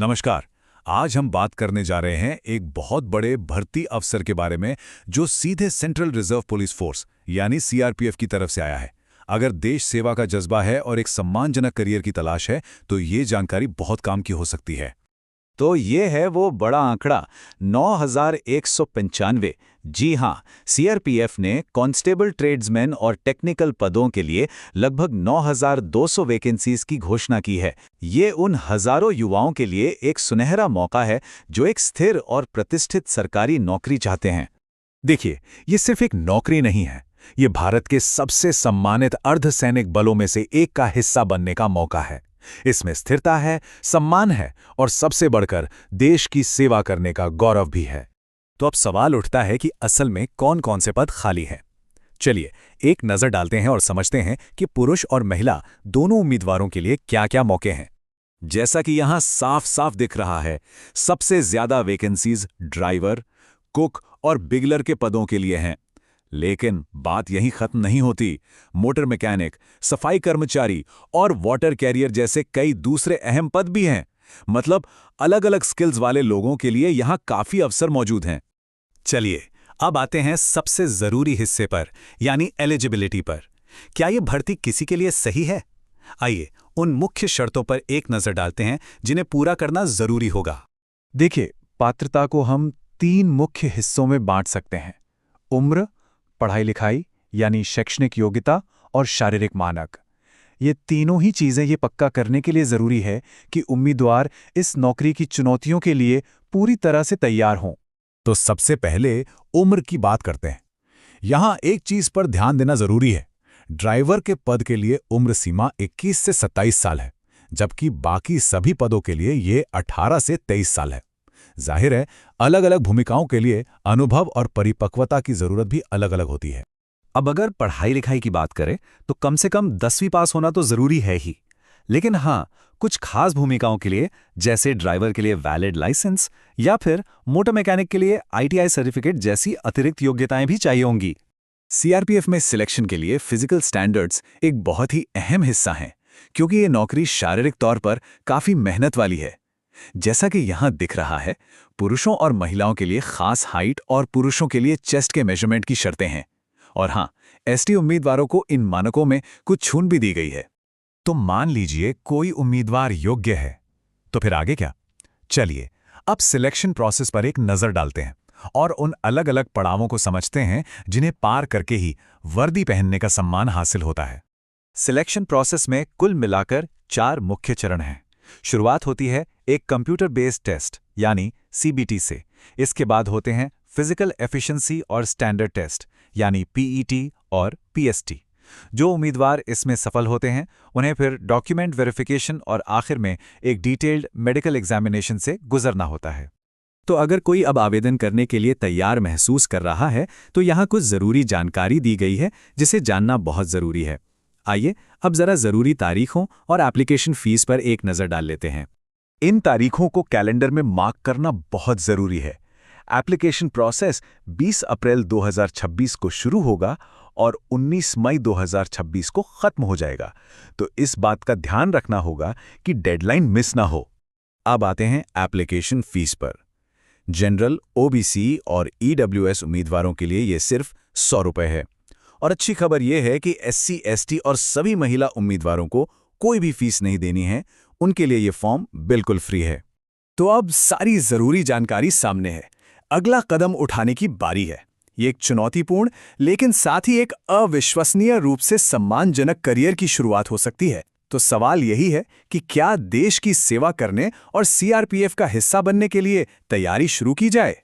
नमस्कार। आज हम बात करने जा रहे हैं एक बहुत बड़े भर्ती अफसर के बारे में जो सीधे सेंट्रल रिजर्व पुलिस फोर्स यानी सीआरपीएफ की तरफ से आया है। अगर देश सेवा का जज्बा है और एक सम्मानजनक करियर की तलाश है तो ये जानकारी बहुत काम की हो सकती है। तो ये है वो बड़ा आंकड़ा 9195। जी हाँ, सीआरपीएफ ने कांस्टेबल, ट्रेड्समैन और टेक्निकल पदों के लिए लगभग 9200 वैकेंसीज की घोषणा की है। ये उन हजारों युवाओं के लिए एक सुनहरा मौका है जो एक स्थिर और प्रतिष्ठित सरकारी नौकरी चाहते हैं। देखिए, ये सिर्फ एक नौकरी नहीं है, ये भारत के सबसे सम्मानित अर्धसैनिक बलों में से एक का हिस्सा बनने का मौका है। इसमें स्थिरता है, सम्मान है और सबसे बढ़कर देश की सेवा करने का गौरव भी है। तो अब सवाल उठता है कि असल में कौन कौन से पद खाली हैं। चलिए एक नजर डालते हैं और समझते हैं कि पुरुष और महिला दोनों उम्मीदवारों के लिए क्या-क्या मौके हैं। जैसा कि यहां साफ साफ दिख रहा है, सबसे ज्यादा वैकेंसीज ड्राइवर, कुक और बिगलर के पदों के लिए हैं। लेकिन बात यहीं खत्म नहीं होती। मोटर मैकेनिक, सफाई कर्मचारी और वाटर कैरियर जैसे कई दूसरे अहम पद भी हैं। मतलब अलग अलग स्किल्स वाले लोगों के लिए यहां काफी अवसर मौजूद हैं। चलिए अब आते हैं सबसे जरूरी हिस्से पर, यानी एलिजिबिलिटी पर। क्या यह भर्ती किसी के लिए सही है? आइए उन मुख्य शर्तों पर एक नजर डालते हैं जिन्हें पूरा करना जरूरी होगा। देखिए, पात्रता को हम 3 मुख्य हिस्सों में बांट सकते हैं: उम्र, पढ़ाई लिखाई यानी शैक्षणिक योग्यता और शारीरिक मानक। ये तीनों ही चीजें ये पक्का करने के लिए जरूरी है कि उम्मीदवार इस नौकरी की चुनौतियों के लिए पूरी तरह से तैयार हों। तो सबसे पहले उम्र की बात करते हैं। यहां एक चीज पर ध्यान देना जरूरी है। ड्राइवर के पद के लिए उम्र सीमा 21 से 27 साल है, जबकि बाकी सभी पदों के लिए ये 18 से 23 साल है। जाहिर है, अलग अलग भूमिकाओं के लिए अनुभव और परिपक्वता की जरूरत भी अलग अलग होती है। अब अगर पढ़ाई लिखाई की बात करें तो कम से कम 10वीं पास होना तो जरूरी है ही। लेकिन हाँ, कुछ खास भूमिकाओं के लिए, जैसे ड्राइवर के लिए वैलिड लाइसेंस या फिर मोटर मैकेनिक के लिए आईटीआई सर्टिफिकेट जैसी अतिरिक्त योग्यताएं भी चाहिए होंगी। सीआरपीएफ में सिलेक्शन के लिए फिजिकल स्टैंडर्ड्स एक बहुत ही अहम हिस्सा हैं, क्योंकि ये नौकरी शारीरिक तौर पर काफी मेहनत वाली है। जैसा कि यहां दिख रहा है, पुरुषों और महिलाओं के लिए खास हाइट और पुरुषों के लिए चेस्ट के मेजरमेंट की शर्तें हैं। और हां, एसटी उम्मीदवारों को इन मानकों में कुछ छूट भी दी गई है। तो मान लीजिए कोई उम्मीदवार योग्य है, तो फिर आगे क्या? चलिए अब सिलेक्शन प्रोसेस पर एक नजर डालते हैं और उन अलग अलग पड़ावों को समझते हैं जिन्हें पार करके ही वर्दी पहनने का सम्मान हासिल होता है। सिलेक्शन प्रोसेस में कुल मिलाकर 4 मुख्य चरण हैं। शुरुआत होती है एक कंप्यूटर बेस्ड टेस्ट यानी सीबीटी से। इसके बाद होते हैं फिजिकल एफिशिएंसी और स्टैंडर्ड टेस्ट यानी पीईटी और पीएसटी। जो उम्मीदवार इसमें सफल होते हैं उन्हें फिर डॉक्यूमेंट वेरिफिकेशन और आखिर में एक डिटेल्ड मेडिकल एग्जामिनेशन से गुजरना होता है। तो अगर कोई अब आवेदन करने के लिए तैयार महसूस कर रहा है तो यहाँ कुछ ज़रूरी जानकारी दी गई है जिसे जानना बहुत ज़रूरी है। आइए अब ज़रा ज़रूरी तारीखों और एप्लीकेशन फ़ीस पर एक नज़र डाल लेते हैं। इन तारीखों को कैलेंडर में मार्क करना बहुत ज़रूरी है। एप्लीकेशन प्रोसेस 20 अप्रैल 2026 को शुरू होगा और 19 मई 2026 को ख़त्म हो जाएगा। तो इस बात का ध्यान रखना होगा कि डेडलाइन मिस ना हो। अब आते हैं एप्लीकेशन फ़ीस पर। जनरल, ओबीसी और ईडब्ल्यूएस उम्मीदवारों के लिए ये सिर्फ 100 रुपये है। और अच्छी खबर यह है कि एससी, एसटी और सभी महिला उम्मीदवारों को कोई भी फीस नहीं देनी है। उनके लिए ये फॉर्म बिल्कुल फ्री है। तो अब सारी जरूरी जानकारी सामने है। अगला कदम उठाने की बारी है। ये एक चुनौतीपूर्ण लेकिन साथ ही एक अविश्वसनीय रूप से सम्मानजनक करियर की शुरुआत हो सकती है। तो सवाल यही है कि क्या देश की सेवा करने और सीआरपीएफ का हिस्सा बनने के लिए तैयारी शुरू की जाए?